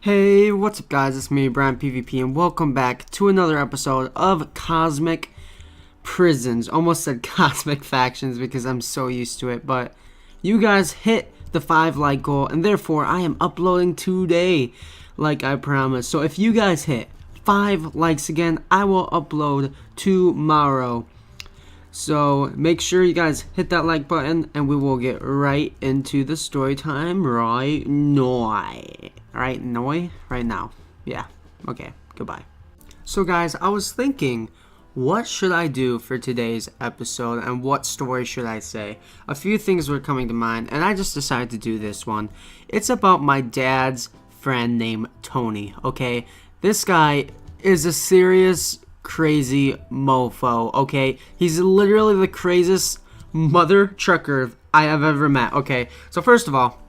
Hey, what's up guys, it's me, Brian PvP, and welcome back to another episode of Cosmic Prisons. Almost said Cosmic Factions because I'm so used to it, but you guys hit the 5 like goal, and therefore I am uploading today, like I promised. So if you guys hit 5 likes again, I will upload tomorrow. So make sure you guys hit that like button, and we will get right into the story time right now. Yeah, okay, goodbye. So guys, I was thinking, what should I do for today's episode, and what story should I say? A few things were coming to mind, and I just decided to do this one. It's about my dad's friend named Tony, okay? This guy is a serious crazy mofo, okay? He's literally the craziest mother trucker I have ever met, okay? So first of all,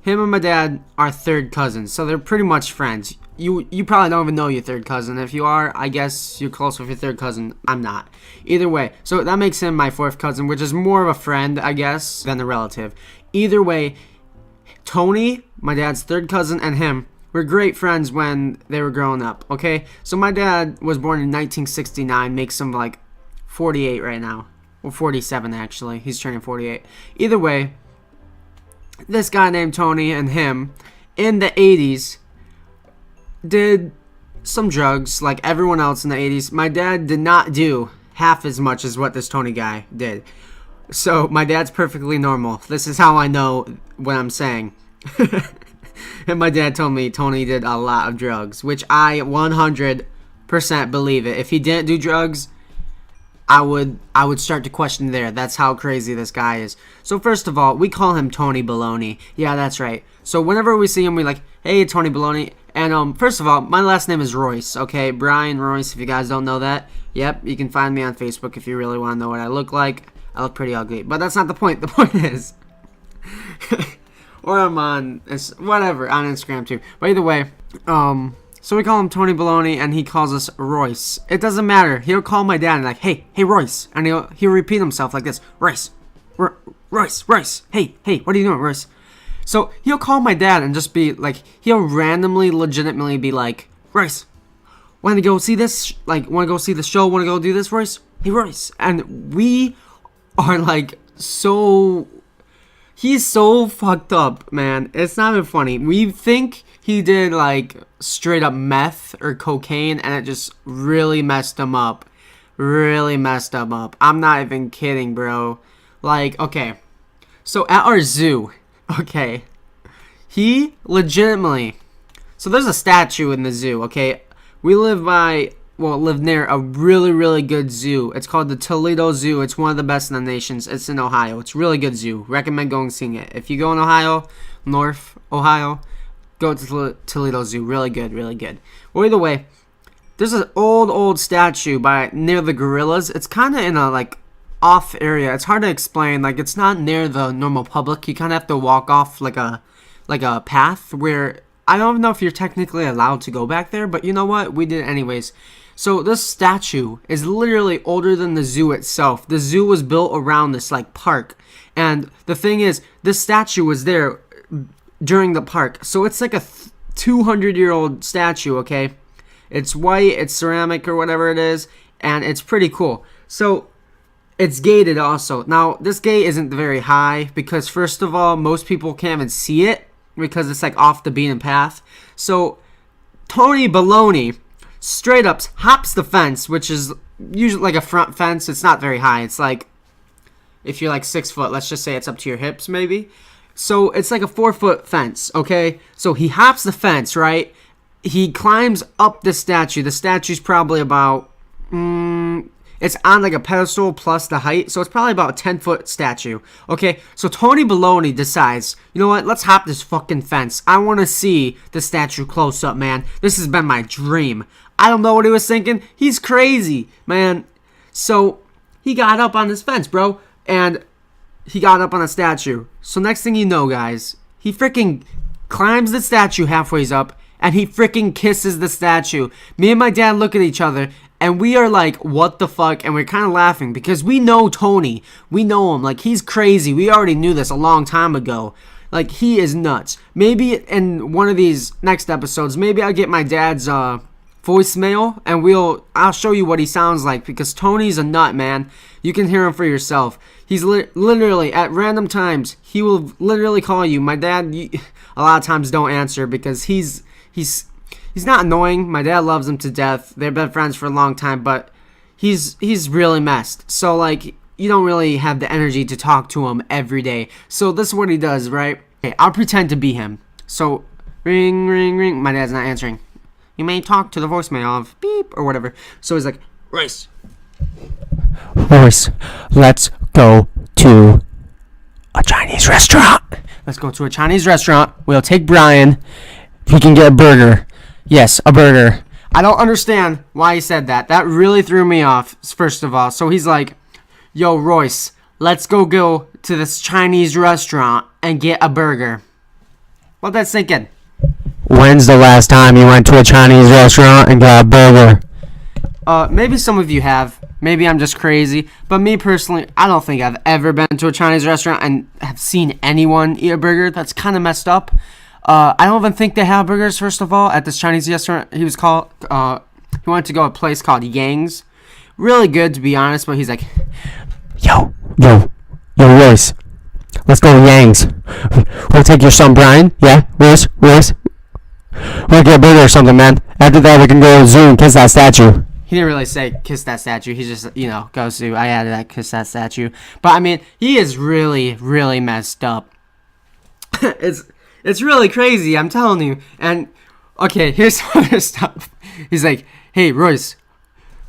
him and my dad are third cousins, so they're pretty much friends. You probably don't even know your third cousin. If you are, I guess you're close with your third cousin. I'm not. Either way, so that makes him my fourth cousin, which is more of a friend, I guess, than a relative. Either way, Tony, my dad's third cousin, and him were great friends when they were growing up, okay? So my dad was born in 1969, makes him like 48 right now. Well, 47 actually. He's turning 48. Either way, this guy named Tony and him in the 80s did some drugs like everyone else in the 80s. My dad did not do half as much as what this Tony guy did. So my dad's perfectly normal. This is how I know what I'm saying. And my dad told me Tony did a lot of drugs, which I 100% believe it. If he didn't do drugs, I would start to question there. That's how crazy this guy is. So first of all, we call him Tony Baloney. Yeah, that's right. So whenever we see him, we like, hey, Tony Baloney. And first of all, my last name is Royce, okay? Brian Royce, if you guys don't know that. Yep, you can find me on Facebook if you really want to know what I look like. I look pretty ugly, but that's not the point. The point is... or I'm on, whatever, on Instagram too. But either way, so we call him Tony Baloney, and he calls us Royce. It doesn't matter. He'll call my dad and like, hey, Royce. And he'll repeat himself like this, Royce, Royce. Hey, what are you doing, Royce? So he'll call my dad and just be like, he'll randomly, legitimately be like, Royce, want to go see this? Like, want to go see the show? Want to go do this, Royce? Hey, Royce. And we are like so... He's so fucked up, man. It's not even funny. We think he did, like, straight up meth or cocaine, and it just really messed him up. I'm not even kidding, bro. Like, okay. So, at our zoo, okay, he legitimately... So, there's a statue in the zoo, okay? We live near a really good zoo. It's called the Toledo Zoo. It's one of the best in the nations. It's in Ohio. It's a really good zoo. Recommend going seeing it. If you go in Ohio, North Ohio, go to Toledo Zoo. Really good. Well, either way, there's an old statue near the gorillas. It's kind of in a like off area. It's hard to explain. Like, it's not near the normal public. You kind of have to walk off like a path where I don't know if you're technically allowed to go back there, but you know what? We did it anyways. So this statue is literally older than the zoo itself. The zoo was built around this like park. And the thing is, this statue was there during the park. So it's like a 200-year-old statue, okay? It's white, it's ceramic or whatever it is, and it's pretty cool. So it's gated also. Now, this gate isn't very high because first of all, most people can't even see it because it's like off the beaten path. So Tony Baloney straight up hops the fence, which is usually like a front fence. It's not very high. It's like, if you're like 6 foot, let's just say it's up to your hips maybe. So it's like a 4-foot fence, okay? So he hops the fence, right? He climbs up the statue. The statue's probably about, it's on like a pedestal plus the height. So it's probably about a 10-foot statue, okay? So Tony Baloney decides, you know what? Let's hop this fucking fence. I want to see the statue close up, man. This has been my dream. I don't know what he was thinking. He's crazy, man. So he got up on this fence, bro. And he got up on a statue. So next thing you know, guys, he freaking climbs the statue halfway up. And he freaking kisses the statue. Me and my dad look at each other. And we are like, what the fuck? And we're kind of laughing. Because we know Tony. We know him. Like, he's crazy. We already knew this a long time ago. Like, he is nuts. Maybe in one of these next episodes, maybe I'll get my dad's voicemail, and I'll show you what he sounds like, because Tony's a nut, man. You can hear him for yourself. He's literally, at random times, he will literally call you. My dad, a lot of times, don't answer, because he's not annoying. My dad loves him to death. They've been friends for a long time, but he's really messed. So, like, you don't really have the energy to talk to him every day. So this is what he does, right? Okay, I'll pretend to be him. So, ring, ring, ring. My dad's not answering. You may talk to the voicemail of beep or whatever. So he's like, Royce, let's go to a Chinese restaurant. Let's go to a Chinese restaurant. We'll take Brian. He can get a burger. Yes, a burger. I don't understand why he said that. That really threw me off, first of all. So he's like, yo, Royce, let's go to this Chinese restaurant and get a burger. Let that sink in. When's the last time you went to a Chinese restaurant and got a burger? Maybe some of you have. Maybe I'm just crazy. But me personally, I don't think I've ever been to a Chinese restaurant and have seen anyone eat a burger. That's kind of messed up. I don't even think they have burgers, first of all, at this Chinese restaurant. He wanted to go to a place called Yang's. Really good, to be honest, but he's like, Yo, Royce, let's go to Yang's. We'll take your son Brian, yeah, Royce, we'll get a burger or something, man. After that, we can go to the zoo and kiss that statue. He didn't really say kiss that statue. He just, goes to, I added that kiss that statue. But, I mean, he is really, really messed up. It's really crazy, I'm telling you. And, okay, here's some other stuff. He's like, hey, Royce,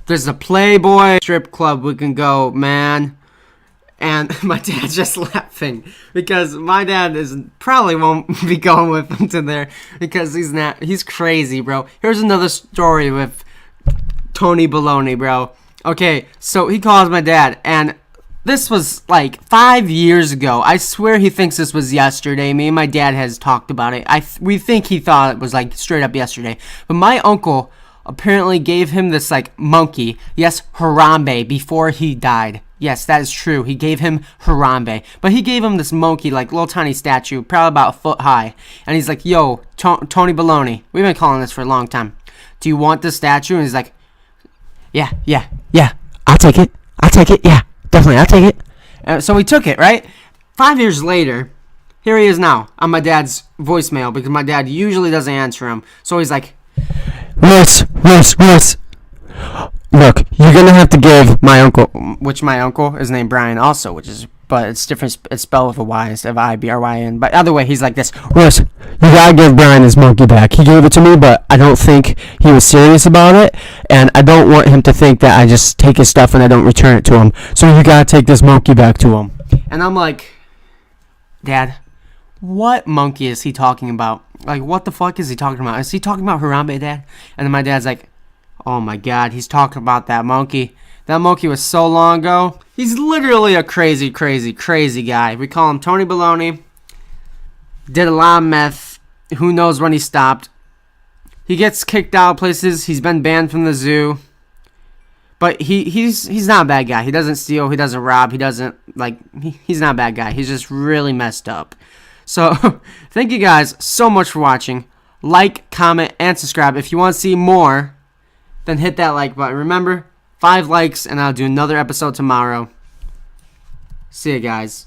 there's a Playboy strip club we can go, man. And my dad's just laughing because my dad probably won't be going with him to there because he's crazy, bro. Here's another story with Tony Baloney, bro. Okay, so he calls my dad, and this was like 5 years ago. I swear he thinks this was yesterday. Me and my dad has talked about it. We think he thought it was like straight up yesterday. But my uncle apparently gave him this like monkey. Yes, Harambe, before he died. Yes, that is true. He gave him Harambe. But he gave him this monkey, like little tiny statue, probably about a foot high. And he's like, yo, Tony Baloney. We've been calling this for a long time. Do you want this statue? And he's like, yeah. I'll take it. Yeah, definitely, I'll take it. So we took it, right? 5 years later, here he is now on my dad's voicemail because my dad usually doesn't answer him. So he's like, Royce. Look, you're going to have to give my uncle, which my uncle is named Brian also, but it's different. It's spelled with a Y instead of I-B-R-Y-N. But either way, he's like this. Royce, you got to give Brian his monkey back. He gave it to me, but I don't think he was serious about it. And I don't want him to think that I just take his stuff and I don't return it to him. So you got to take this monkey back to him. And I'm like, Dad, what monkey is he talking about? Like, what the fuck is he talking about? Is he talking about Harambe, Dad? And then my dad's like, oh my God, he's talking about that monkey. That monkey was so long ago. He's literally a crazy guy. We call him Tony Baloney. Did a lot of meth. Who knows when he stopped. He gets kicked out of places. He's been banned from the zoo. But he's not a bad guy. He doesn't steal. He doesn't rob. He's not a bad guy. He's just really messed up. So, thank you guys so much for watching. Like, comment, and subscribe. If you want to see more, then hit that like button. Remember, 5 likes, and I'll do another episode tomorrow. See you guys.